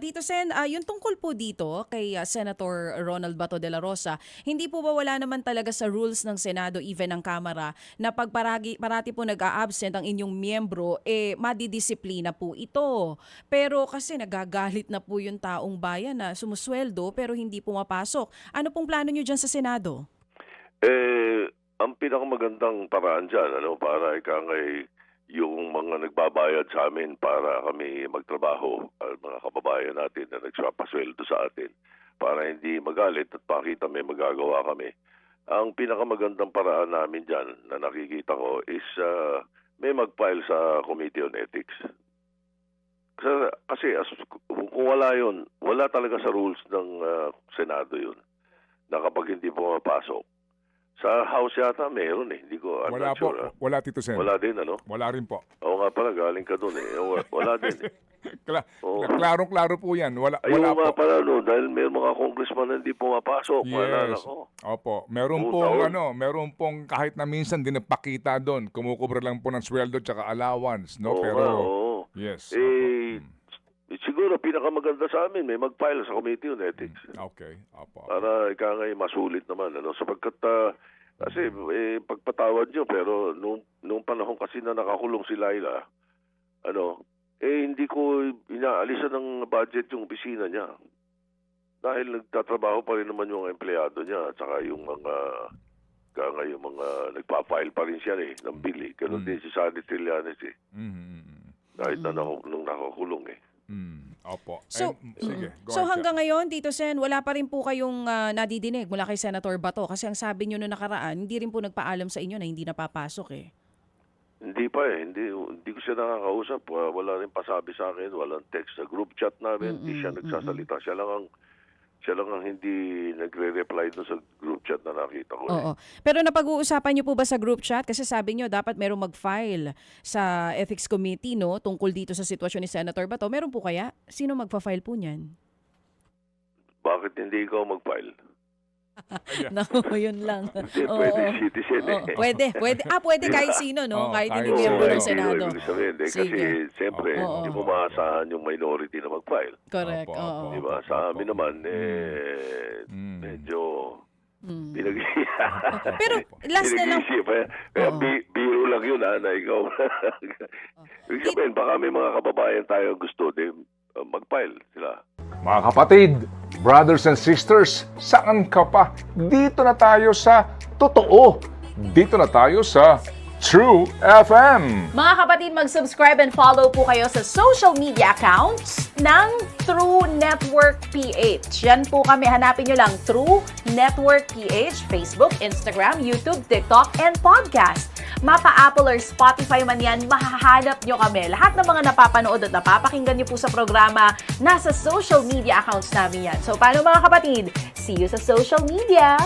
Tito Sen, yung tungkol po dito kay Senator Ronald Bato de la Rosa, hindi po ba wala naman talaga sa rules ng Senado, even ng Kamara, na pag parati po nag-a-absent ang inyong miyembro, madidisiplina po ito. Pero kasi nagagalit na po yung taong bayan na sumusweldo pero hindi pumapasok. Ano pong plano nyo dyan sa Senado? Ang pinakamagandang paraan dyan, para ikangay yung mga nagbabayad sa amin para kami magtrabaho, mga kababayan natin na nagsapasweldo sa atin, para hindi magalit at pakita may magagawa kami. Ang pinakamagandang paraan namin dyan na nakikita ko is may mag-file sa Committee on Ethics. Kasi kung wala yun, wala talaga sa rules ng Senado yun, na kapag hindi pumapasok. Sa House yata meron Hindi ko, I'm Wala not po. sure. Wala, Tito Sen. Wala din, Wala rin po. Oo nga pala, galing ka doon Wala din Oo. Klarong-klaro po yan. Wala Ayun po. nga pala, dahil may mga congressman na hindi pumapasok. Wala Yes. ko. Opo. Meron pong kahit na minsan din nagpakita doon, kumukubra lang po ng sweldo tsaka allowance, no? Oo Pero nga, oo. yes. Siguro, pinakamaganda sa amin, may mag-file sa Committee on Ethics. Okay. Opo. Para ikangay masulit naman. Sapagkat, kasi pagpatawad nyo, pero nung panahon kasi na nakakulong si Laila, hindi ko inaalisan ng budget yung opisina niya. Dahil nagtatrabaho pa rin naman yung empleyado niya at saka yung mga nagpa-file pa rin siya ng bill. Ganun din si Sunny Trillanes Kahit na nung nakakulong Opo. So, Sige, go so ahead, hanggang ngayon, Tito Sen, wala pa rin po kayong nadidinig mula kay Senator Bato kasi ang sabi nyo noong nakaraan, hindi rin po nagpaalam sa inyo na hindi napapasok Hindi pa Hindi ko siya nakakausap. Wala rin pasabi sa akin. Walang text sa group chat namin. Hindi siya nagsasalita. Siya lang ang hindi nagre-reply doon sa group chat na nakita ko. Oo. Pero napag-uusapan niyo po ba sa group chat? Kasi sabi niyo dapat merong mag-file sa Ethics Committee tungkol dito sa sitwasyon ni Senator Bato. Meron po kaya? Sino magpa-file po niyan? Bakit hindi ikaw mag-file? No, yun lang. Hindi, Oo. pwede citizen Pwede. Pwede kahit sino, no? Kahit hindi miyembro ng Senado. Ibig sabihin, kasi siyempre, Oo. hindi mo maasahan yung minority na mag-file. Correct. Opo, Oo. opo. Diba? Sa amin naman, medyo Pero last na lang. pinag-iisip. Kaya biro lang yun, na ikaw. Ibig sabihin, baka may mga kababayan tayo gusto din mag-file sila. Mga kapatid, brothers and sisters, saan ka pa? Dito na tayo sa totoo. Dito na tayo sa True FM. Mga kapatid, mag-subscribe and follow po kayo sa social media accounts ng True Network PH. Yan po kami, hanapin nyo lang True Network PH, Facebook, Instagram, YouTube, TikTok, and podcast. Mapa Apple or Spotify man yan, mahahanap nyo kami. Lahat ng mga napapanood at napapakinggan nyo po sa programa, nasa social media accounts namin yan. So, paano mga kapatid? See you sa social media!